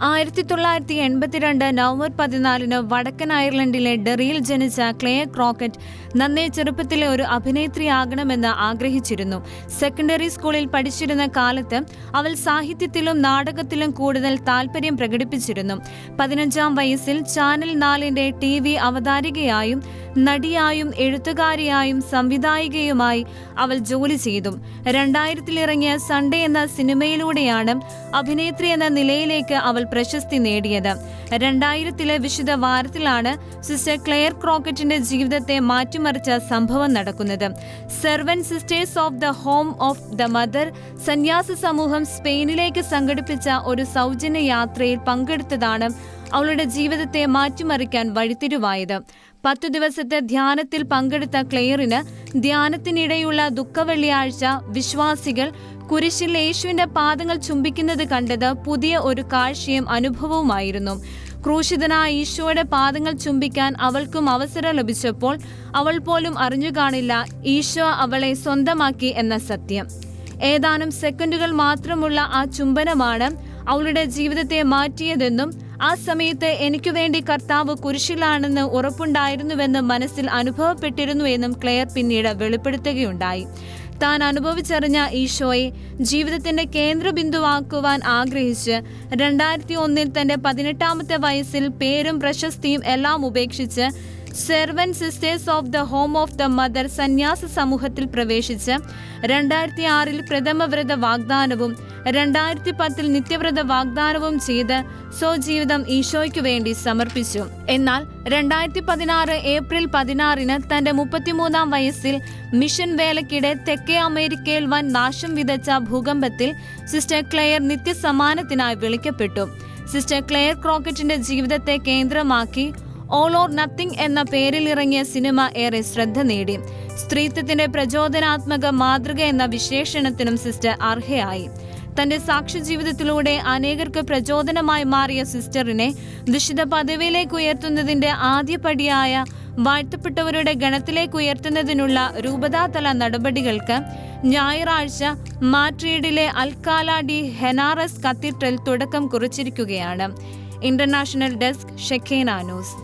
1982 November 14 വടക്കൻ അയർലൻഡിലെ ഡെറിയിൽ ജനിച്ച Clare ക്രോക്കറ്റ് നന്നേ ചെറുപ്പത്തിലെ ഒരു അഭിനേത്രിയാകണമെന്ന് ആഗ്രഹിച്ചിരുന്നു. സെക്കൻഡറി സ്കൂളിൽ പഠിച്ചിരുന്ന കാലത്ത് അവൾ സാഹിത്യത്തിലും നാടകത്തിലും കൂടുതൽ താൽപര്യം പ്രകടിപ്പിച്ചിരുന്നു. 15-ാം വയസ്സിൽ ചാനൽ 4-ന്റെ TV അവതാരികയായും നടിയായും എഴുത്തുകാരിയായും സംവിധായികയുമായി അവൾ ജോലി ചെയ്തു. 2000-ൽ ഇറങ്ങിയ സൺഡേ എന്ന സിനിമയിലൂടെയാണ് അഭിനേത്രി എന്ന നിലയിലേക്ക് അവൾ പ്രശസ്തി നേടിയത്. 2000-ലെ വിശുദ്ധ വാരത്തിലാണ് സിസ്റ്റർ ക്ലെയർ ക്രോക്കറ്റിന്റെ ജീവിതത്തെ മാറ്റിമറിച്ച സംഭവം നടക്കുന്നത്. Servant sisters of the home of the mother സന്യാസ സമൂഹം സ്പെയിനിലേക്ക് സംഘടിപ്പിച്ച ഒരു സൗജന്യ യാത്രയിൽ പങ്കെടുത്തതാണ് അവളുടെ ജീവിതത്തെ മാറ്റിമറിക്കാൻ വഴിത്തിരിവായത്. 10 ദിവസത്തെ ധ്യാനത്തിൽ പങ്കെടുത്ത ക്ലെയറിന് ധ്യാനത്തിനിടെയുള്ള ദുഃഖവെള്ളിയാഴ്ച വിശ്വാസികൾ കുരിശിൽ യേശുവിന്റെ പാദങ്ങൾ ചുംബിക്കുന്നത് കണ്ടത് പുതിയ ഒരു കാഴ്ചയും അനുഭവവുമായിരുന്നു. ക്രൂശിതനായ ഈശോയുടെ പാദങ്ങൾ ചുംബിക്കാൻ അവൾക്കും അവസരം ലഭിച്ചപ്പോൾ അവൾ പോലും അറിഞ്ഞു കാണില്ല ഈശോ അവളെ സ്വന്തമാക്കി എന്ന സത്യം. ഏതാനും സെക്കൻഡുകൾ മാത്രമുള്ള ആ ചുംബനമാണ് അവളുടെ ജീവിതത്തെ മാറ്റിയതെന്നും ആ സമയത്ത് എനിക്കു വേണ്ടി കർത്താവ് കുരിശിലാണെന്ന് ഉറപ്പുണ്ടായിരുന്നുവെന്ന് മനസ്സിൽ അനുഭവപ്പെട്ടിരുന്നു എന്നും ക്ലെയർ പിന്നീട് വെളിപ്പെടുത്തുകയുണ്ടായി. താൻ അനുഭവിച്ചറിഞ്ഞ ഈശോയെ ജീവിതത്തിന്റെ കേന്ദ്രബിന്ദുവാക്കുവാൻ ആഗ്രഹിച്ച് 2001-ൽ തന്റെ 18-ാമത്തെ വയസ്സിൽ പേരും പ്രശസ്തിയും എല്ലാം ഉപേക്ഷിച്ച് servant sisters of the home of the mother സന്യാസ സമൂഹത്തിൽ പ്രവേശിച്ച് 2006-ൽ പ്രഥമവ്രത വാഗ്ദാനവും 2010-ൽ നിത്യവ്രത വാഗ്ദാനവും ചെയ്ത് സ്വജീവിതം ഈശോയ്ക്കു വേണ്ടി സമർപ്പിച്ചു. എന്നാൽ 2016 ഏപ്രിൽ 16-ന് തന്റെ 33-ാം വയസ്സിൽ മിഷൻ വേലയ്ക്കിടെ തെക്കേ അമേരിക്കയിൽ വൻ നാശം വിതച്ച ഭൂകമ്പത്തിൽ സിസ്റ്റർ ക്ലെയർ നിത്യസമ്മാനത്തിനായി വിളിക്കപ്പെട്ടു. സിസ്റ്റർ ക്ലെയർ ക്രോക്കറ്റിന്റെ ജീവിതത്തെ കേന്ദ്രമാക്കി ഓൾ ഓർ നത്തിങ് എന്ന പേരിൽ ഇറങ്ങിയ സിനിമ ഏറെ ശ്രദ്ധ നേടി. സ്ത്രീത്വത്തിന്റെ പ്രചോദനാത്മക മാതൃക എന്ന വിശേഷണത്തിനും സിസ്റ്റർ അർഹയായി. തന്റെ സാക്ഷ്യ ജീവിതത്തിലൂടെ അനേകർക്ക് പ്രചോദനമായി മാറിയ സിസ്റ്ററിനെ വിശുദ്ധ പദവിയിലേക്ക് ഉയർത്തുന്നതിന്റെ ആദ്യപടിയായ വാഴ്ത്തപ്പെട്ടവരുടെ ഗണത്തിലേക്ക് ഉയർത്തുന്നതിനുള്ള രൂപതാതല നടപടികൾക്ക് ഞായറാഴ്ച മാഡ്രിഡിലെ അൽക്കാല ഡി ഹെനാറസ് കത്തീഡ്രൽ തുടക്കം കുറിച്ചിരിക്കുകയാണ്. International desk, ഷെഖേന news.